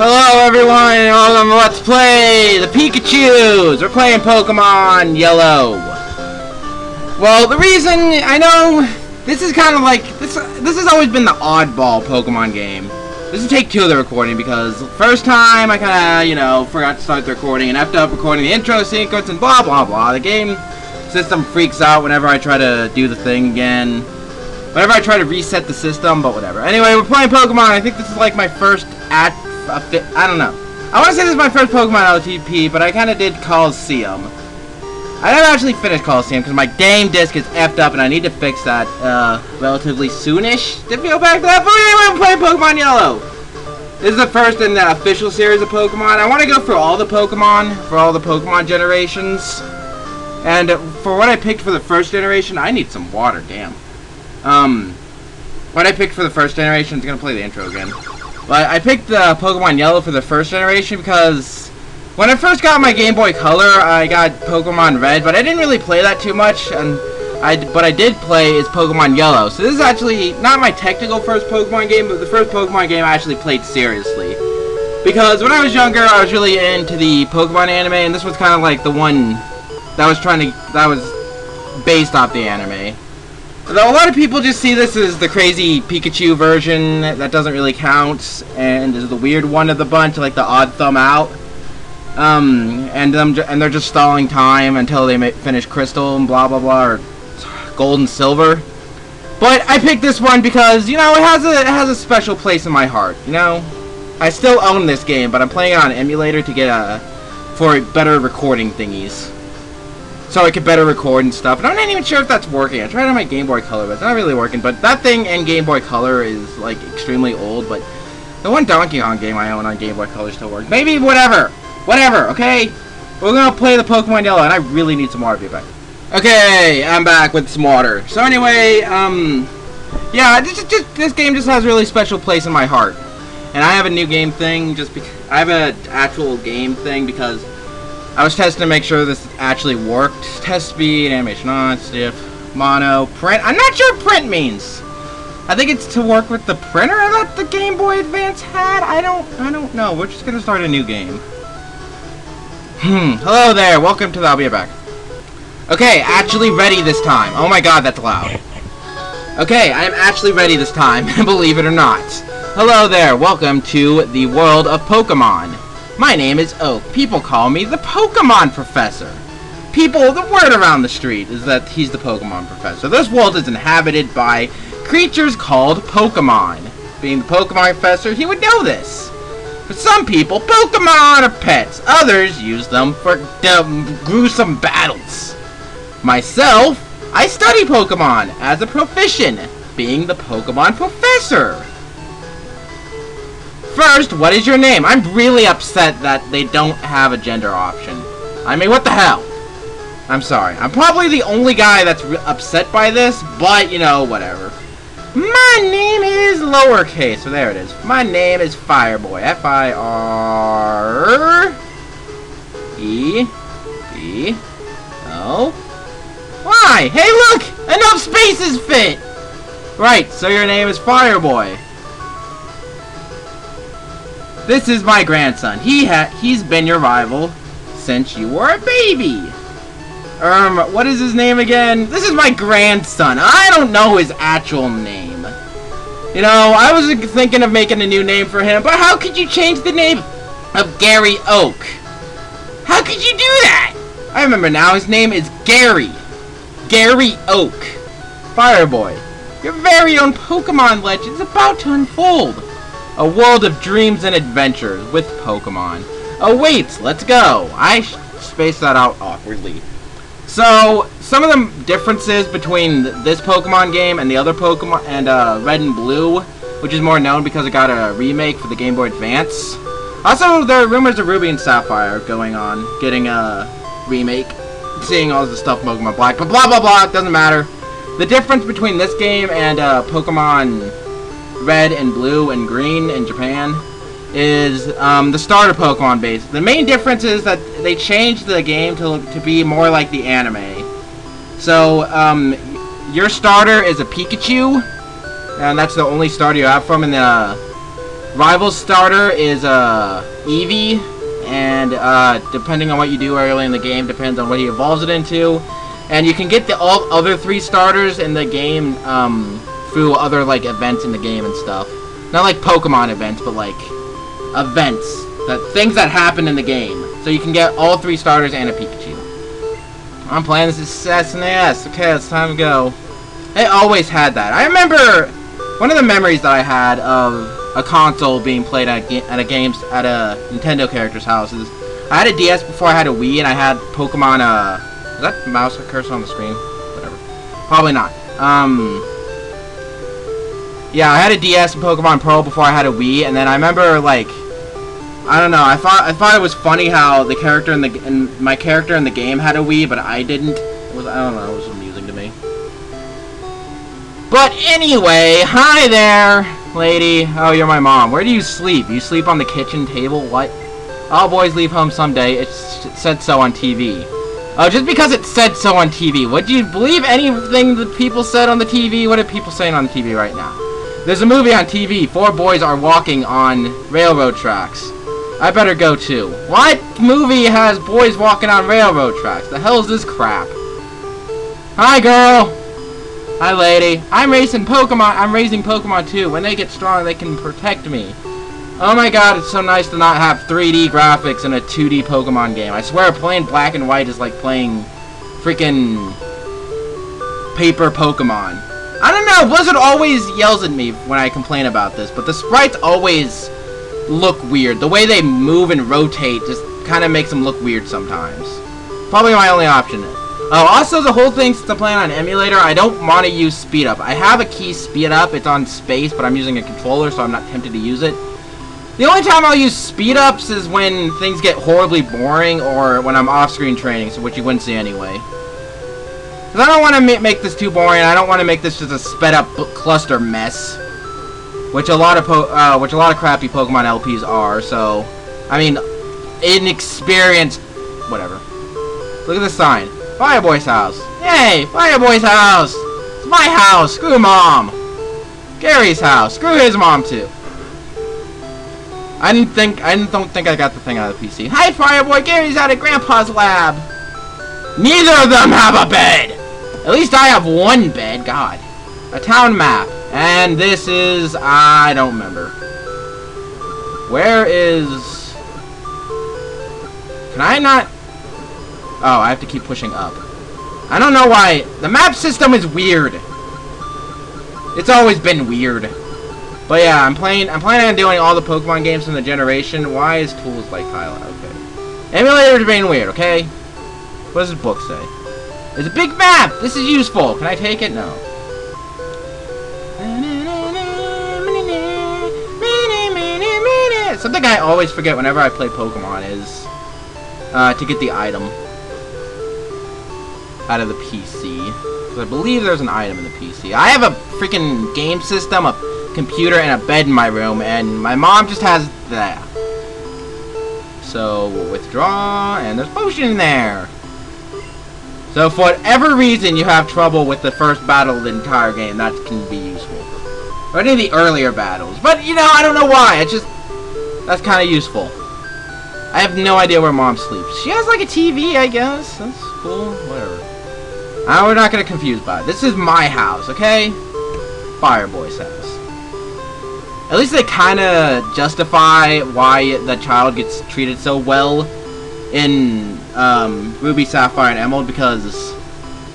Hello everyone, and welcome to Let's Play the Pikachus! We're playing Pokemon Yellow. Well, the reason, I know, this is kind of like, this has always been the oddball Pokemon game. This is take 2 of the recording, because first time I kinda, you know, forgot to start the recording and effed up recording the intro sequence and blah blah blah. The game system freaks out whenever I try to do the thing again. Whenever I try to reset the system, but whatever. Anyway, we're playing Pokemon. I think this is like my first I don't know. I want to say this is my first Pokemon LTP, but I kind of did Coliseum. I never actually finished Coliseum because my game disc is effed up and I need to fix that relatively soonish to feel back to that. But anyway, I'm playing Pokemon Yellow. This is the first in the official series of Pokemon. I want to go for all the Pokemon generations. And for what I picked for the first generation, I need some water, damn. What I picked for the first generation is going to play the intro again. But I picked the Pokemon Yellow for the first generation because when I first got my Game Boy Color, I got Pokemon Red, but I didn't really play that too much, and what I did play is Pokemon Yellow. So this is actually not my technical first Pokemon game, but the first Pokemon game I actually played seriously. Because when I was younger, I was really into the Pokemon anime, and this was kind of like the one that was based off the anime. Though a lot of people just see this as the crazy Pikachu version that doesn't really count, and is the weird one of the bunch, like the odd thumb out. And they're just stalling time until they finish Crystal and blah blah blah, or Gold and Silver. But I picked this one because, you know, it has a special place in my heart. You know, I still own this game, but I'm playing it on an emulator to get for better recording thingies. So I could better record and stuff. And I'm not even sure if that's working. I tried it on my Game Boy Color, but it's not really working. But that thing in Game Boy Color is, like, extremely old. But the one Donkey Kong game I own on Game Boy Color still works. Maybe, whatever. Whatever, okay? We're gonna play the Pokemon Yellow, and I really need some water to be back. Okay, I'm back with some water. So anyway, yeah, this game just has a really special place in my heart. And I have a new game thing, I have an actual game thing because I was testing to make sure this actually worked. Test speed, animation on, stiff, mono, print. I'm not sure what print means. I think it's to work with the printer that the Game Boy Advance had. I don't know. We're just gonna start a new game. Hello there. Welcome to the. I'll be back. Okay, actually ready this time. Oh my God, that's loud. Okay, I am actually ready this time. Believe it or not. Hello there. Welcome to the world of Pokemon. My name is Oak. People call me the Pokemon Professor. The word around the street is that he's the Pokemon Professor. This world is inhabited by creatures called Pokemon. Being the Pokemon Professor, he would know this. For some people, Pokemon are pets. Others use them for gruesome battles. Myself, I study Pokemon as a profession, being the Pokemon Professor. First, what is your name? I'm really upset that they don't have a gender option. I mean, what the hell? I'm sorry. I'm probably the only guy that's upset by this, but, you know, whatever. My name is lowercase, so there it is. My name is Fireboy. F-I-R-E-B-O. Why? Hey, look! Enough spaces fit! Right, so your name is Fireboy. This is my grandson. He's been your rival since you were a baby. What is his name again? This is my grandson. I don't know his actual name. You know, I was thinking of making a new name for him, but how could you change the name of Gary Oak? How could you do that? I remember now, his name is Gary. Gary Oak. Fireboy, your very own Pokemon legend is about to unfold. A world of dreams and adventures with Pokemon awaits. Let's go. I spaced that out awkwardly. So, some of the differences between this Pokemon game and the other Pokemon, and Red and Blue, which is more known because it got a remake for the Game Boy Advance. Also, there are rumors of Ruby and Sapphire going on, getting a remake, seeing all the stuff Pokemon Black, but blah blah blah, it doesn't matter. The difference between this game and Pokemon Red and Blue and Green in Japan is the starter Pokemon base. The main difference is that they changed the game to be more like the anime. So your starter is a Pikachu, and that's the only starter you have from. And the rival starter is a Eevee, and depending on what you do early in the game, depends on what he evolves it into. And you can get the all other 3 starters in the game through other like events in the game and stuff. Not like Pokemon events, but like events, things that happen in the game. So you can get all 3 starters and a Pikachu. I'm playing this as SNES. Okay, it's time to go. I always had that. I remember one of the memories that I had of a console being played at a Nintendo character's house is I had a DS before I had a Wii, and I had Pokemon. Is that mouse cursor on the screen? Whatever. Probably not. Yeah, I had a DS and Pokemon Pearl before I had a Wii, and then I remember like, I don't know. I thought it was funny how the character my character in the game had a Wii, but I didn't. I don't know. It was amusing to me. But anyway, hi there, lady. Oh, you're my mom. Where do you sleep? You sleep on the kitchen table? What? All boys leave home someday. It said so on TV. Oh, just because it said so on TV. Would you believe anything that people said on the TV? What are people saying on the TV right now? There's a movie on TV. 4 boys are walking on railroad tracks. I better go too. What movie has boys walking on railroad tracks? The hell is this crap? Hi, girl. Hi, lady. I'm raising Pokemon too. When they get strong, they can protect me. Oh my god, it's so nice to not have 3D graphics in a 2D Pokemon game. I swear, playing black and white is like playing freaking paper Pokemon. I don't know, Blizzard always yells at me when I complain about this, but the sprites always look weird. The way they move and rotate just kind of makes them look weird sometimes. Probably my only option. Oh, also the whole thing, since I'm playing on emulator, I don't want to use speed up. I have a key speed up, it's on space, but I'm using a controller, so I'm not tempted to use it. The only time I'll use speed ups is when things get horribly boring, or when I'm off-screen training, so which you wouldn't see anyway. Because I don't want to make this too boring. I don't want to make this just a sped-up cluster mess, which a lot of crappy Pokemon LPs are. So, I mean, inexperienced, whatever. Look at this sign, Fireboy's house. Yay, Fireboy's house. It's my house. Screw mom. Gary's house. Screw his mom too. I don't think I got the thing out of the PC. Hi, Fireboy. Gary's out at Grandpa's lab. Neither of them have a bed. At least I have one bed. God. A town map. And this is... I don't remember. Where is... Can I not... Oh, I have to keep pushing up. I don't know why. The map system is weird. It's always been weird. But yeah, I'm planning on doing all the Pokemon games from the generation. Why is tools like Hyla? Okay. Emulators being weird, okay? What does this book say? It's a big map! This is useful! Can I take it? No. Something I always forget whenever I play Pokemon is to get the item out of the PC. Because I believe there's an item in the PC. I have a freaking game system, a computer, and a bed in my room, and my mom just has that. So we'll withdraw, and there's potion in there. So for whatever reason you have trouble with the first battle of the entire game, that can be useful. Or any of the earlier battles. But, you know, I don't know why. It's just... That's kind of useful. I have no idea where Mom sleeps. She has, like, a TV, I guess. That's cool. Whatever. We're not going to confuse by it. This is my house, okay? Fireboy's house. At least they kind of justify why the child gets treated so well in Ruby, Sapphire, and Emerald, because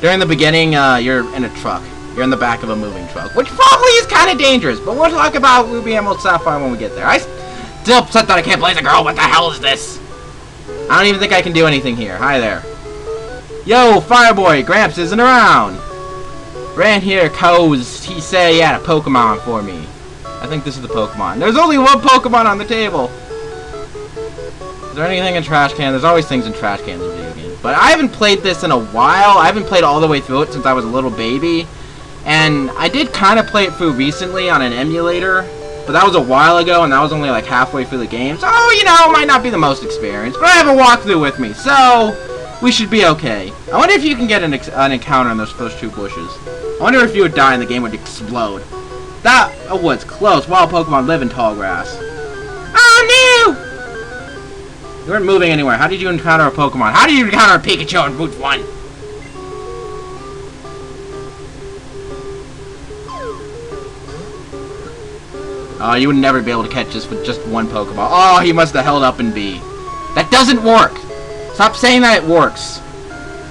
during the beginning, you're in a truck. You're in the back of a moving truck, which probably is kind of dangerous, but we'll talk about Ruby, Emerald, Sapphire when we get there. I still upset that I can't play as a girl. What the hell is this? I don't even think I can do anything here. Hi there. Yo, Fireboy, Gramps isn't around. Ran here cause he said he had a Pokemon for me. I think this is the Pokemon. There's only one Pokemon on the table. Is there anything in trash can? There's always things in trash cans in video games. But I haven't played this in a while. I haven't played all the way through it since I was a little baby. And I did kind of play it through recently on an emulator. But that was a while ago, and that was only like halfway through the game. So, you know, it might not be the most experienced. But I have a walkthrough with me. So, We should be okay. I wonder if you can get an encounter on those first 2 bushes. I wonder if you would die and the game would explode. That was close. Wild Pokemon live in tall grass. Oh no! You weren't moving anywhere. How did you encounter a Pokemon? How did you encounter a Pikachu on Route 1? Oh, you would never be able to catch this with just 1 Pokemon. Oh, he must have held up in B. That doesn't work! Stop saying that it works.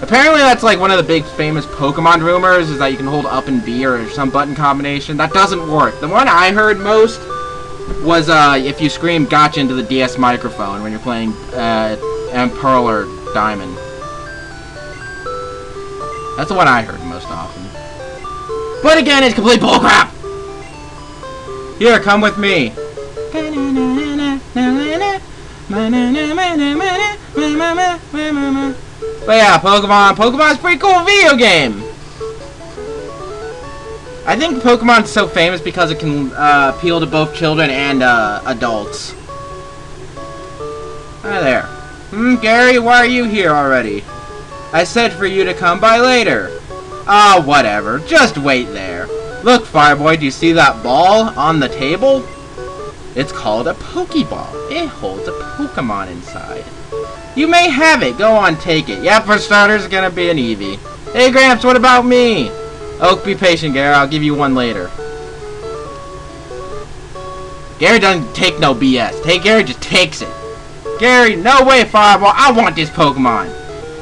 Apparently that's like one of the big famous Pokemon rumors, is that you can hold up and B or some button combination. That doesn't work. The one I heard most was if you scream gotcha into the DS microphone when you're playing Pearl or Diamond. That's the one I heard most often. But again, it's complete bullcrap! Here, come with me. But yeah, Pokemon's a pretty cool video game. I think Pokemon's so famous because it can appeal to both children and adults. Hi there. Gary, why are you here already? I said for you to come by later. Ah, whatever. Just wait there. Look, Fireboy, do you see that ball on the table? It's called a Pokeball. It holds a Pokemon inside. You may have it. Go on, take it. Yeah, for starters, it's gonna be an Eevee. Hey, Gramps, what about me? Oak, be patient, Gary. I'll give you one later. Gary doesn't take no BS. Gary just takes it. Gary, no way, Fireball. I want this Pokemon.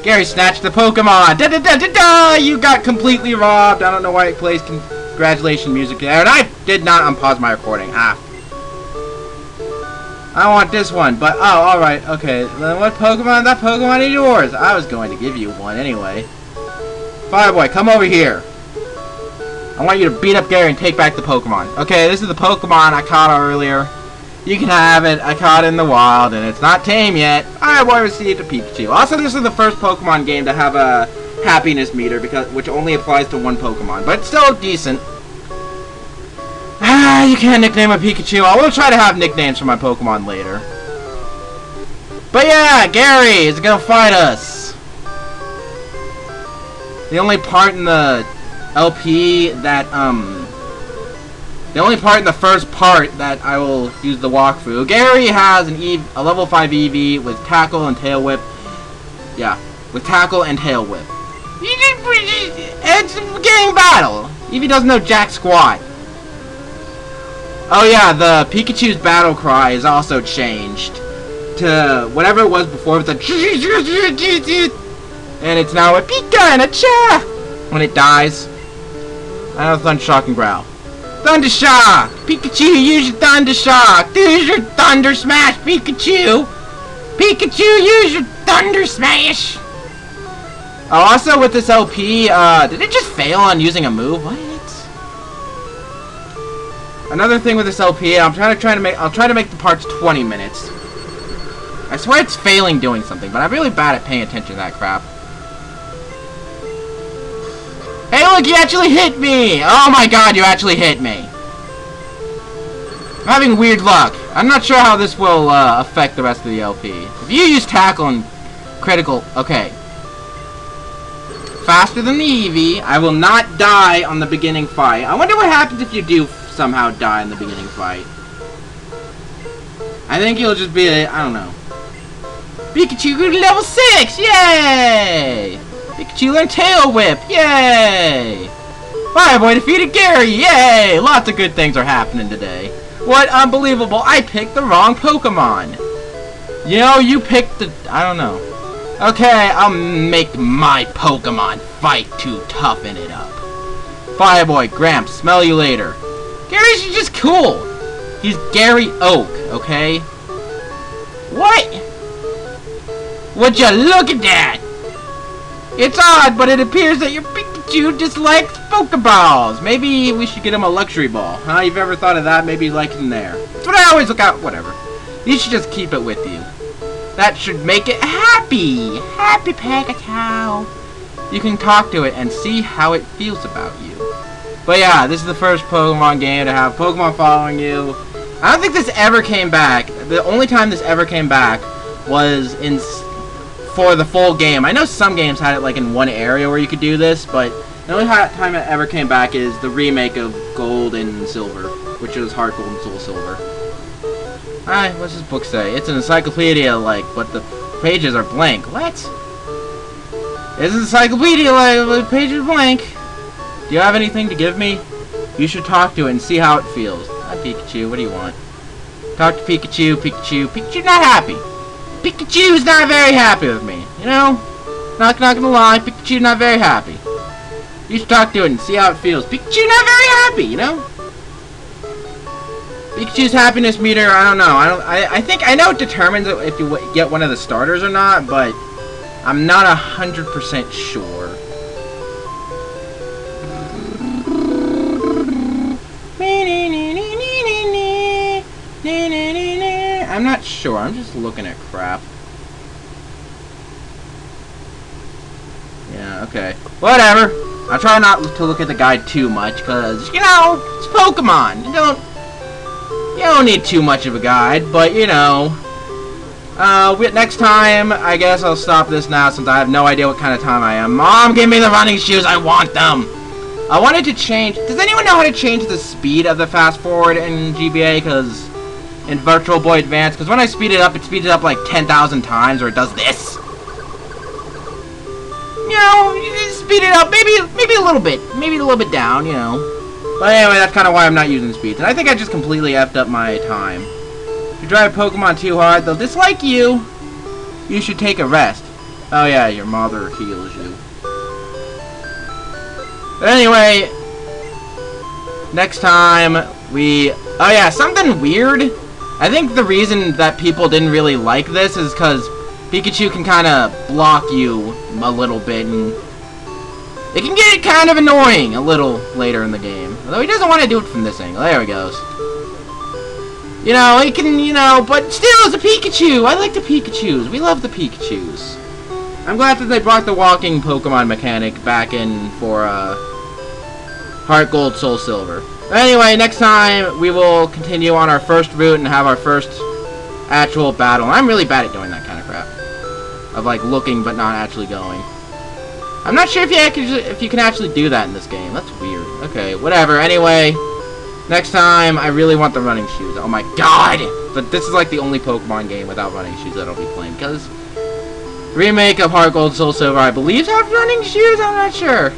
Gary snatched the Pokemon. Da-da-da-da-da! You got completely robbed. I don't know why it plays congratulations music there. And I did not unpause my recording. I want this one, but, oh, alright, okay. Then what Pokemon? That Pokemon is yours. I was going to give you one anyway. Fireboy, come over here. I want you to beat up Gary and take back the Pokemon. Okay, this is the Pokemon I caught earlier. You can have it. I caught it in the wild, and it's not tame yet. Fireboy received a Pikachu. Also, this is the first Pokemon game to have a happiness meter, which only applies to 1 Pokemon, but it's still decent. You can't nickname a Pikachu. I will try to have nicknames for my Pokemon later. But yeah, Gary is gonna fight us. The only part in the LP that, the only part in the first part that I will use the walkthrough. Gary has a level 5 Eevee with Tackle and Tail Whip. Yeah, with Tackle and Tail Whip. It's a game battle. Eevee doesn't know jack squat. Oh yeah, the Pikachu's battle cry is also changed to whatever it was before with the and it's now a Pika and a Cha when it dies. I know Thundershock and Growl. Thundershock! Pikachu, use your Thundershock! Use your Thunder Smash, Pikachu! Pikachu, use your Thunder Smash! Oh, also with this LP, did it just fail on using a move? What? Another thing with this LP, I'll try to make the parts 20 minutes. I swear it's failing doing something, but I'm really bad at paying attention to that crap. Hey, look, you actually hit me! Oh my god, you actually hit me! I'm having weird luck. I'm not sure how this will affect the rest of the LP. If you use Tackle and Critical, okay. Faster than the Eevee, I will not die on the beginning fight. I wonder what happens if you do somehow die in the beginning fight. I think you'll just be I don't know. Pikachu grew to level 6! Yay! Pikachu learned Tail Whip! Yay! Fireboy defeated Gary! Yay! Lots of good things are happening today. What unbelievable! I picked the wrong Pokemon! You know, you picked the... I don't know. Okay, I'll make my Pokemon fight to toughen it up. Fireboy, Gramps, smell you later. Gary's just cool. He's Gary Oak, okay? What? Would you look at that? It's odd, but it appears that your Pikachu dislikes Pokeballs. Maybe we should get him a luxury ball. Huh? You've ever thought of that? Maybe like him there. That's what I always look out. Whatever. You should just keep it with you. That should make it happy. Happy Pikachu. You can talk to it and see how it feels about you. But yeah, this is the first Pokemon game to have Pokemon following you. I don't think this ever came back. The only time this ever came back was in for the full game. I know some games had it like in one area where you could do this, but the only time it ever came back is the remake of Gold and Silver, which is Heart Gold and Soul Silver. Alright, what's this book say? It's an encyclopedia like, but the pages are blank. What? It's an encyclopedia like, the pages are blank. Do you have anything to give me? You should talk to it and see how it feels. Hi, Pikachu, what do you want? Talk to Pikachu, Pikachu's not happy. Pikachu's not very happy with me, you know? Not gonna lie, Pikachu's not very happy. You should talk to it and see how it feels. Pikachu's not very happy, you know? Pikachu's happiness meter, I don't know. I think I know it determines if you get one of the starters or not, but I'm not 100% sure. I'm not sure. I'm just looking at crap. Yeah, okay. Whatever. I'll try not to look at the guide too much, because, you know, it's Pokemon. You don't need too much of a guide, but, you know. Next time, I guess I'll stop this now, since I have no idea what kind of time I am. Mom, give me the running shoes. I want them. I wanted to change. Does anyone know how to change the speed of the fast forward in GBA? Because in Virtual Boy Advance, because when I speed it up like 10,000 times, or it does this. You know, you just speed it up, maybe a little bit down, you know. But anyway, that's kind of why I'm not using speeds. And I think I just completely effed up my time. If you drive Pokemon too hard, they'll dislike you. You should take a rest. Oh yeah, your mother heals you. But anyway, next time oh yeah, something weird. I think the reason that people didn't really like this is because Pikachu can kind of block you a little bit, and it can get kind of annoying a little later in the game. Although he doesn't want to do it from this angle. There he goes. You know, he can, you know, but still, it's a Pikachu. I like the Pikachus. We love the Pikachus. I'm glad that they brought the walking Pokemon mechanic back in for Heart Gold, Soul Silver. Anyway, next time we will continue on our first route and have our first actual battle. I'm really bad at doing that kind of crap. Of like looking but not actually going. I'm not sure if you can actually do that in this game. That's weird. Okay, whatever. Anyway, next time I really want the running shoes. Oh my god! But this is like the only Pokemon game without running shoes that I'll be playing, because remake of Heart Gold, Soul Silver, I believe, have running shoes. I'm not sure.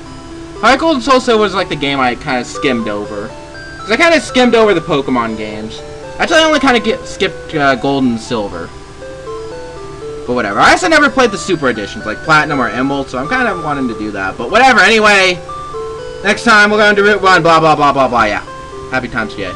Heart Gold and Soul Silver was like the game I kind of skimmed over. Because I kind of skimmed over the Pokemon games. Actually, I only kind of skipped Gold and Silver. But whatever. I also never played the Super Editions, like Platinum or Emerald, so I'm kind of wanting to do that. But whatever, anyway. Next time, we're going to Route 1, blah, blah, blah, blah, blah, yeah. Happy times, yay.